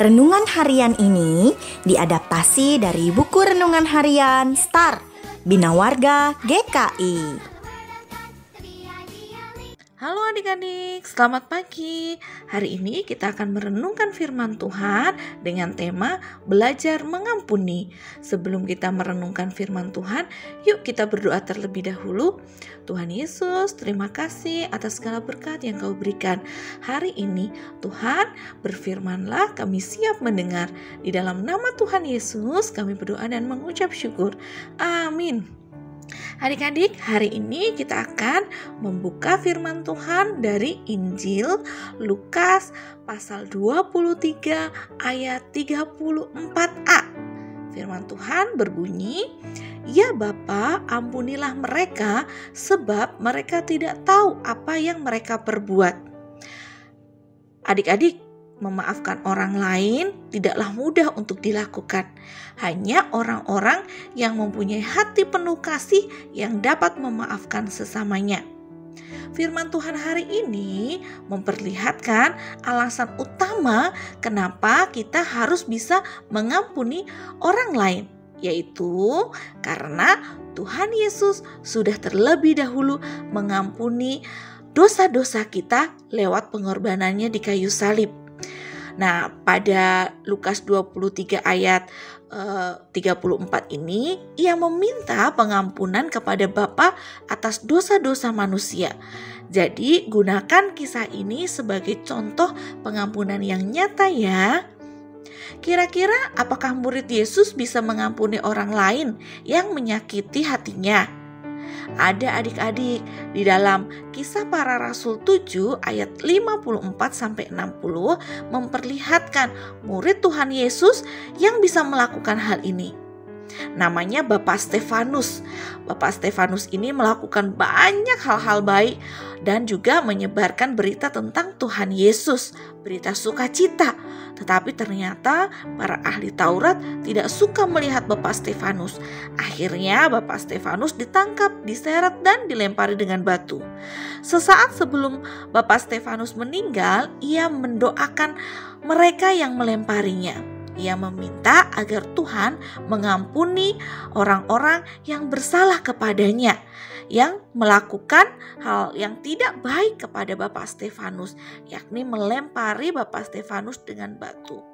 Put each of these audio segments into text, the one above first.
Renungan harian ini diadaptasi dari buku renungan harian Star Bina Warga GKI. Halo adik-adik, selamat pagi. Hari ini kita akan merenungkan firman Tuhan dengan tema belajar mengampuni. Sebelum kita merenungkan firman Tuhan, yuk kita berdoa terlebih dahulu. Tuhan Yesus, terima kasih atas segala berkat yang Kau berikan. Hari ini Tuhan, berfirman-Lah, kami siap mendengar. Di dalam nama Tuhan Yesus kami berdoa dan mengucap syukur. Amin. Adik-adik, hari ini kita akan membuka firman Tuhan dari Injil Lukas pasal 23 ayat 34a. Firman Tuhan berbunyi, "Ya Bapa, ampunilah mereka sebab mereka tidak tahu apa yang mereka perbuat." Adik-adik, memaafkan orang lain tidaklah mudah untuk dilakukan. Hanya orang-orang yang mempunyai hati penuh kasih yang dapat memaafkan sesamanya. Firman Tuhan hari ini memperlihatkan alasan utama kenapa kita harus bisa mengampuni orang lain, yaitu karena Tuhan Yesus sudah terlebih dahulu mengampuni dosa-dosa kita lewat pengorbanannya di kayu salib. Nah, pada Lukas 23 ayat 34 ini, ia meminta pengampunan kepada Bapa atas dosa-dosa manusia. Jadi, gunakan kisah ini sebagai contoh pengampunan yang nyata ya. Kira-kira apakah murid Yesus bisa mengampuni orang lain yang menyakiti hatinya? Ada adik-adik di dalam Kisah Para Rasul 7 ayat 54-60 memperlihatkan murid Tuhan Yesus yang bisa melakukan hal ini. Namanya Bapak Stefanus. Bapak Stefanus ini melakukan banyak hal-hal baik dan juga menyebarkan berita tentang Tuhan Yesus, berita sukacita. Tetapi ternyata para ahli Taurat tidak suka melihat Bapak Stefanus. Akhirnya Bapak Stefanus ditangkap, diseret dan dilempari dengan batu. Sesaat sebelum Bapak Stefanus meninggal, ia mendoakan mereka yang melemparinya. Ia meminta agar Tuhan mengampuni orang-orang yang bersalah kepadanya, yang melakukan hal yang tidak baik kepada Bapak Stefanus, yakni melempari Bapak Stefanus dengan batu.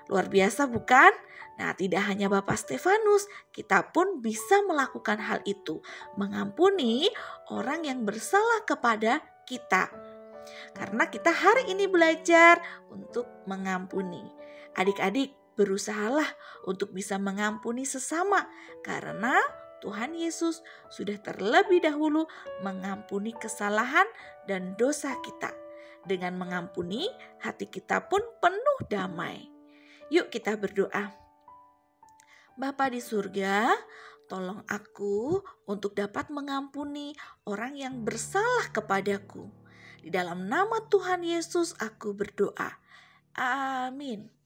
Luar biasa bukan? Nah, tidak hanya Bapak Stefanus, kita pun bisa melakukan hal itu, mengampuni orang yang bersalah kepada kita. Karena kita hari ini belajar untuk mengampuni. Adik-adik, berusahalah untuk bisa mengampuni sesama karena Tuhan Yesus sudah terlebih dahulu mengampuni kesalahan dan dosa kita. Dengan mengampuni, hati kita pun penuh damai. Yuk kita berdoa. Bapa di surga, tolong aku untuk dapat mengampuni orang yang bersalah kepadaku. Di dalam nama Tuhan Yesus aku berdoa. Amin.